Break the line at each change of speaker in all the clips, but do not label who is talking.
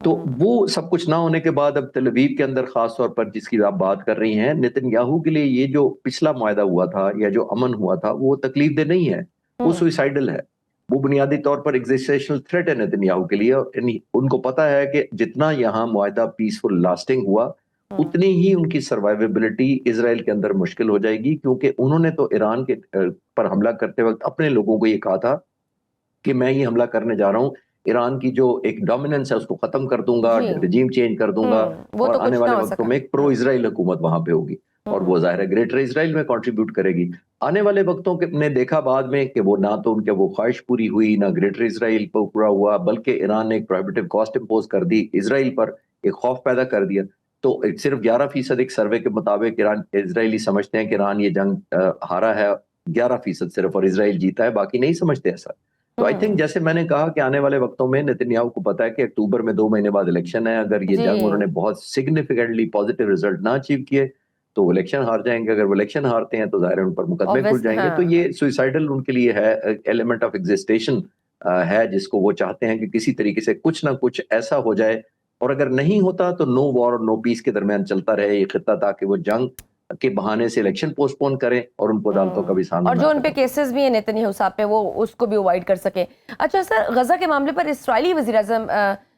تو وہ سب کچھ نہ ہونے کے بعد اب تل ابیب کے اندر خاص طور پر جس کی آپ بات کر رہی ہیں، نتن یاہو کے لیے یہ جو پچھلا معاہدہ ہوا تھا یا جو امن ہوا تھا وہ تکلیف دہ نہیں ہے، وہ سوئسائڈل ہے، وہ بنیادی طور پر ایگزسٹیشنل تھریٹ ہے نتن یاہو کے لیے، یعنی ان کو پتا ہے کہ جتنا یہاں معاہدہ پیسفل لاسٹنگ ہوا اتنی ہی ان کی سروائیویبلٹی اسرائیل کے اندر مشکل ہو جائے گی، کیونکہ انہوں نے تو ایران کے پر حملہ کرتے وقت اپنے لوگوں کو یہ کہا تھا کہ میں یہ حملہ کرنے جا رہا ہوں، ایران کی جو ایک ڈومیننس ہے اس کو ختم کر دوں گا، رجیم چینج کر دوں گا،
وہ
اور
تو
آنے
کچھ نہ
والے
ہو
وقتوں
سکا۔
میں ایک پرو اسرائیل حکومت وہاں پہ ہوگی، اور وہ ظاہر ہے گریٹر اسرائیل میں کنٹریبیوٹ کرے گی۔ آنے والے وقتوں کے نے دیکھا بعد میں کہ وہ نہ تو ان کے وہ خواہش پوری ہوئی، نہ گریٹر اسرائیل پر پورا ہوا، بلکہ ایران نے ایک پروہیبٹیو کاسٹ امپوز کر دی اسرائیل پر، ایک خوف پیدا کر دیا۔ تو صرف 11% ایک سروے کے مطابق ایران اسرائیلی سمجھتے ہیں کہ ایران یہ جنگ ہارا ہے، 11% صرف، اور اسرائیل جیتا ہے، باقی نہیں سمجھتے ایسا۔ تو آئی تھنک جیسے میں نے کہا کہ آنے والے وقتوں میں نتن یاہو کو پتا ہے کہ اکتوبر میں 2 مہینے بعد الیکشن ہے، اگر یہ جنگ انہوں نے بہت سگنیفیکنٹلی پازیٹیو ریزلٹ نہ اچیو کیے تو وہ الیکشن ہار جائیں گے، اگر وہ الیکشن ہارتے ہیں تو ظاہر ہے ان پر مقدمے کھل جائیں گے۔ تو یہ سوئسائڈل ان کے لیے ہے، ایلیمنٹ آف ایگزسٹیشن ہے جس کو وہ چاہتے ہیں کہ کسی طریقے سے کچھ نہ کچھ ایسا ہو جائے، اور اگر نہیں ہوتا تو نو وار اور نو پیس کے درمیان چلتا رہے یہ خطہ، تاکہ وہ جنگ کے بہانے سے الیکشن پوسٹ پون کریں اور ان کو عدالتوں کا بھی سامنا
اور
نہ
جو ان پہ
کرنا۔
کیسز بھی ہیں نتن یاہو صاحب پہ وہ اس کو بھی اوائڈ کر سکیں۔ اچھا سر، غزہ کے معاملے پر اسرائیلی وزیر اعظم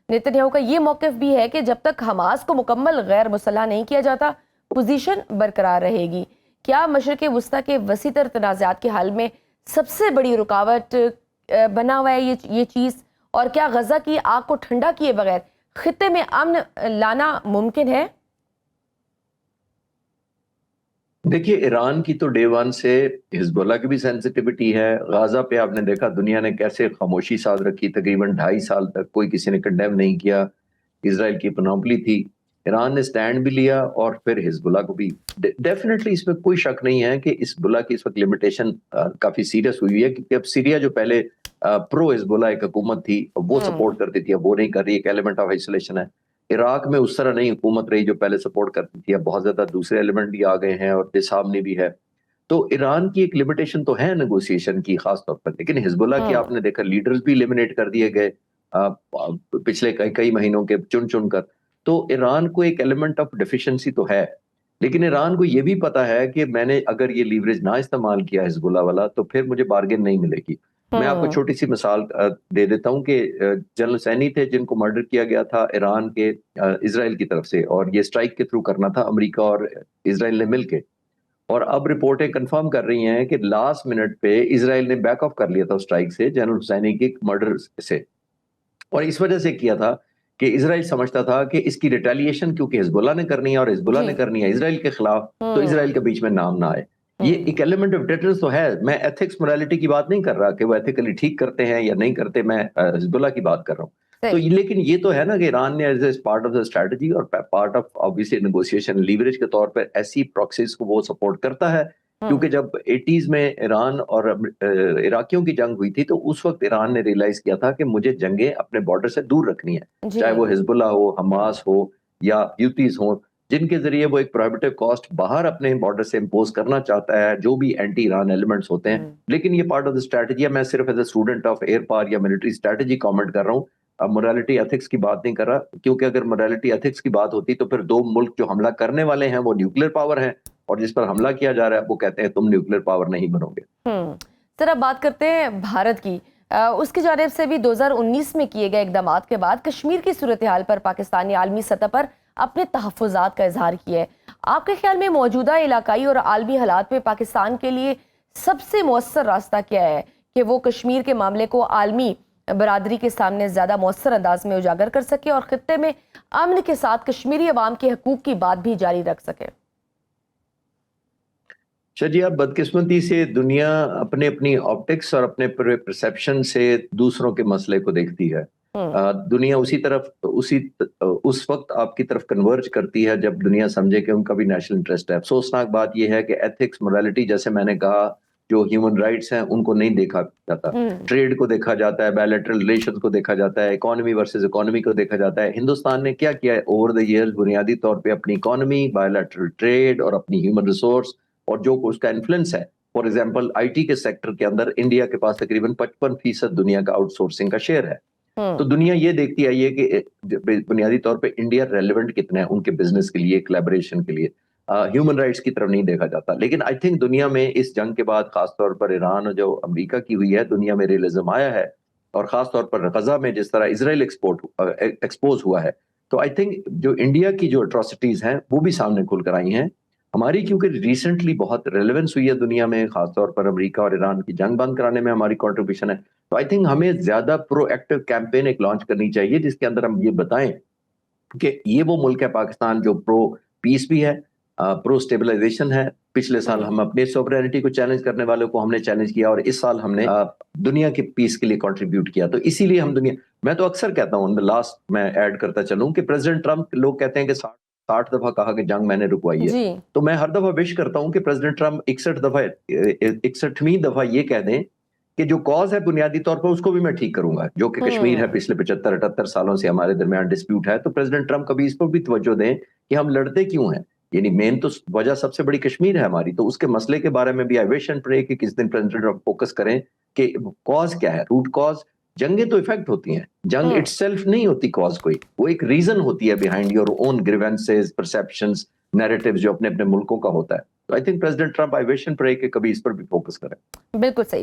نتن یاہو کا یہ موقف بھی ہے کہ جب تک حماس کو مکمل غیر مسلح نہیں کیا جاتا پوزیشن برقرار رہے گی۔ کیا مشرق وسطیٰ کے وسیع تر تنازعات کے حل میں سب سے بڑی رکاوٹ بنا ہوا ہے یہ چیز، اور کیا غزہ کی آگ کو ٹھنڈا کیے بغیر خطے میں امن لانا ممکن ہے؟
دیکھیے، ایران کی تو ڈے ون سے حزب اللہ کی بھی سینسٹیوٹی ہے۔ غازہ پہ آپ نے دیکھا دنیا نے کیسے خاموشی ساتھ رکھی، تقریباً 2.5 سال تک کوئی کسی نے کنڈیم نہیں کیا، اسرائیل کی پنوپلی تھی، ایران نے سٹینڈ بھی لیا، اور پھر حزب اللہ کو بھی ڈیفینیٹلی اس میں کوئی شک نہیں ہے کہ حزب اللہ کی اس وقت لمیٹیشن کافی سیریس ہوئی ہے، کیونکہ اب سیریا جو پہلے پرو حزب اللہ ایک حکومت تھی وہ سپورٹ کرتی تھی، اب وہ نہیں کر رہی، ایک ایلیمنٹ آف آئسولیشن ہے۔ عراق میں اس طرح نہیں حکومت رہی جو پہلے سپورٹ کرتی تھی، اب بہت زیادہ دوسرے ایلیمنٹ بھی آ گئے ہیں، اور سامنے بھی ہے۔ تو ایران کی ایک لمیٹیشن تو ہے نیگوسیشن کی خاص طور پر، لیکن حزب اللہ کی آپ نے دیکھا لیڈرز بھی ایلیمنیٹ کر دیے گئے پچھلے کئی مہینوں کے چن کر۔ تو ایران کو ایک ایلیمنٹ آف ڈیفیشنسی تو ہے، لیکن ایران کو یہ بھی پتا ہے کہ میں نے اگر یہ لیوریج نہ استعمال کیا حزب اللہ والا تو پھر مجھے بارگن نہیں ملے گی۔ میں آپ کو چھوٹی سی مثال دے دیتا ہوں کہ جنرل سینی تھے جن کو مرڈر کیا گیا تھا ایران کے اسرائیل کی طرف سے، اور یہ سٹرائک کے تھرو کرنا تھا امریکہ اور اسرائیل نے مل کے، اور اب رپورٹیں کنفرم کر رہی ہیں کہ لاسٹ منٹ پہ اسرائیل نے بیک آف کر لیا تھا سٹرائک سے جنرل حسینی کے مرڈر سے، اور اس وجہ سے کیا تھا کہ اسرائیل سمجھتا تھا کہ اس کی ریٹیلیشن کیونکہ حزب اللہ نے کرنی ہے اور حزب اللہ نے کرنی ہے اسرائیل کے خلاف، تو اسرائیل کے بیچ میں نام نہ آئے۔ یہ ایک ایلیمنٹ آف ڈیٹرنس تو ہے۔ میں ایتھکس مورالٹی کی بات نہیں کر رہا کہ وہ ایتھیکلی ٹھیک کرتے ہیں یا نہیں کرتے، میں حزب اللہ کی بات کر رہا ہوں۔ تو لیکن یہ تو ہے نا کہ ایران نے as a part of the strategy اور part of obviously negotiation leverage کے طور پر ایسی پراکسیز کو وہ سپورٹ کرتا ہے، کیونکہ جب 80s میں ایران اور عراقیوں کی جنگ ہوئی تھی تو اس وقت ایران نے ریئلائز کیا تھا کہ مجھے جنگیں اپنے بارڈر سے دور رکھنی ہیں، چاہے وہ حزب اللہ ہو، حماس ہو یا حوثیز ہوں، جن کے ذریعے وہ ایک پروہیبٹیو کاسٹ باہر اپنے بارڈر سے امپوز کرنا چاہتا ہے، جو بھی اینٹی ایران ایلیمنٹس ہوتے ہیں۔ لیکن یہ پارٹ آف دا اسٹریٹجی ہے، میں صرف as a student of air power یا ملٹری اسٹریٹجی کامنٹ کر رہا ہوں، مورالٹی ایتھکس کی بات نہیں کر رہا، کیونکہ اگر مورالٹی ایتھکس کی بات ہوتی تو پھر 2 ملک جو حملہ کرنے والے ہیں وہ نیوکلیر پاور ہیں، اور جس پر حملہ کیا جا رہا ہے وہ کہتے ہیں تم نیوکلیر پاور نہیں بنو گے۔
سر اب بات کرتے ہیں بھارت کی۔ اس کی جانب سے بھی 2019 میں کیے گئے اقدامات کے بعد کشمیر کی صورتحال پر پاکستان نے عالمی سطح پر اپنے تحفظات کا اظہار کیا ہے۔ آپ کے خیال میں موجودہ علاقائی اور عالمی حالات میں پاکستان کے لیے سب سے مؤثر راستہ کیا ہے کہ وہ کشمیر کے معاملے کو عالمی برادری کے سامنے زیادہ مؤثر انداز میں اجاگر کر سکے اور خطے میں امن کے ساتھ کشمیری عوام کے حقوق کی بات بھی جاری رکھ سکے؟
جی، اب بدقسمتی سے دنیا اپنی آپٹکس اور اپنے پرسیپشن سے دوسروں کے مسئلے کو دیکھتی ہے۔ دنیا اس وقت آپ کی طرف کنورج کرتی ہے جب دنیا سمجھے کہ ان کا بھی نیشنل انٹرسٹ ہے۔ افسوسناک بات یہ ہے کہ ایتھکس، مورالٹی، جیسے میں نے کہا، جو ہیومن رائٹس ہیں ان کو نہیں دیکھا جاتا، ٹریڈ کو دیکھا جاتا ہے، بائیلیٹرل ریلیشنز کو دیکھا جاتا ہے، اکانومی ورسز اکانومی کو دیکھا جاتا ہے۔ ہندوستان نے کیا کیا ہے اوور دا ایئرز؟ بنیادی طور پہ اپنی اکانومی، بائیلیٹرل ٹریڈ اور اپنی ہیومن ریسورس اور جو اس کا انفلوئنس ہے، فار ایگزامپل آئی ٹی کے سیکٹر کے اندر انڈیا کے پاس تقریباً 55% دنیا کا آؤٹ سورسنگ کا شیئر ہے۔ تو دنیا یہ دیکھتی آئی ہے کہ بنیادی طور پہ انڈیا ریلیونٹ کتنا ہے ان کے بزنس کے لیے، کلیبریشن کے لیے. ہیومن رائٹس کی طرف نہیں دیکھا جاتا. لیکن آئی تھنک دنیا میں اس جنگ کے بعد خاص طور پر ایران اور جو امریکہ کی ہوئی ہے، دنیا میں ریئلزم آیا ہے، اور خاص طور پر غزہ میں جس طرح اسرائیل ایکسپوز ہوا ہے. تو آئی تھنک جو انڈیا کی جو اٹراسٹیز ہیں وہ بھی سامنے کھل کر آئی ہیں. ہماری کیونکہ ریسنٹلی بہت ریلیونس ہوئی ہے دنیا میں، خاص طور پر امریکہ اور ایران کی جنگ بند کرانے میں ہماری کنٹریبیوشن ہے. تو آئی تھنک ہمیں زیادہ پرو ایکٹیو کیمپین ایک لانچ کرنی چاہیے جس کے اندر ہم یہ بتائیں کہ یہ وہ ملک ہے پاکستان جو پرو پیس بھی ہے، پرو اسٹیبلائزیشن ہے. پچھلے سال ہم اپنے سوورینٹی کو چیلنج کرنے والوں کو ہم نے چیلنج کیا، اور اس سال ہم نے دنیا کے پیس کے لیے کنٹریبیوٹ کیا. تو اسی لیے ہم دنیا، میں تو اکثر کہتا ہوں، لاسٹ میں ایڈ کرتا چلوں کہ پریزیڈنٹ ٹرمپ، لوگ کہتے ہیں کہ 60 دفعہ کہا کہ جنگ میں نے رکوائی ہے.
جی
تو میں ہر دفعہ وش کرتا ہوں کہ پریزیڈنٹ ٹرمپ 61ویں دفعہ یہ کہہ دیں کہ جو کاز ہے بنیادی طور پر اس کو بھی میں ٹھیک کروں گا، جو کہ کشمیر ہے، پچھلے 75-78 سالوں سے ہمارے درمیان ڈسپیوٹ ہے. تو پریزیڈنٹ ٹرمپ کبھی اس پر بھی توجہ دیں کہ ہم لڑتے کیوں ہیں. یعنی مین تو وجہ سب سے بڑی کشمیر ہے ہماری. تو اس کے مسئلے کے بارے میں بھی آئی وش اینڈ پرے کہ کس دن پریزیڈنٹ ٹرمپ فوکس کریں کہ کاز کیا ہے، روٹ کاز. جنگیں تو ایفیکٹ ہوتی ہیں، جنگ اٹ سیلف نہیں ہوتی کاز کوئی، وہ ایک ریزن ہوتی ہے behind your own grievances, perceptions, narratives جو اپنے اپنے ملکوں کا ہوتا ہے. تو I think president Trump I wish and پرے کہ کبھی اس پر بھی فوکس کریں.
بالکل صحیح.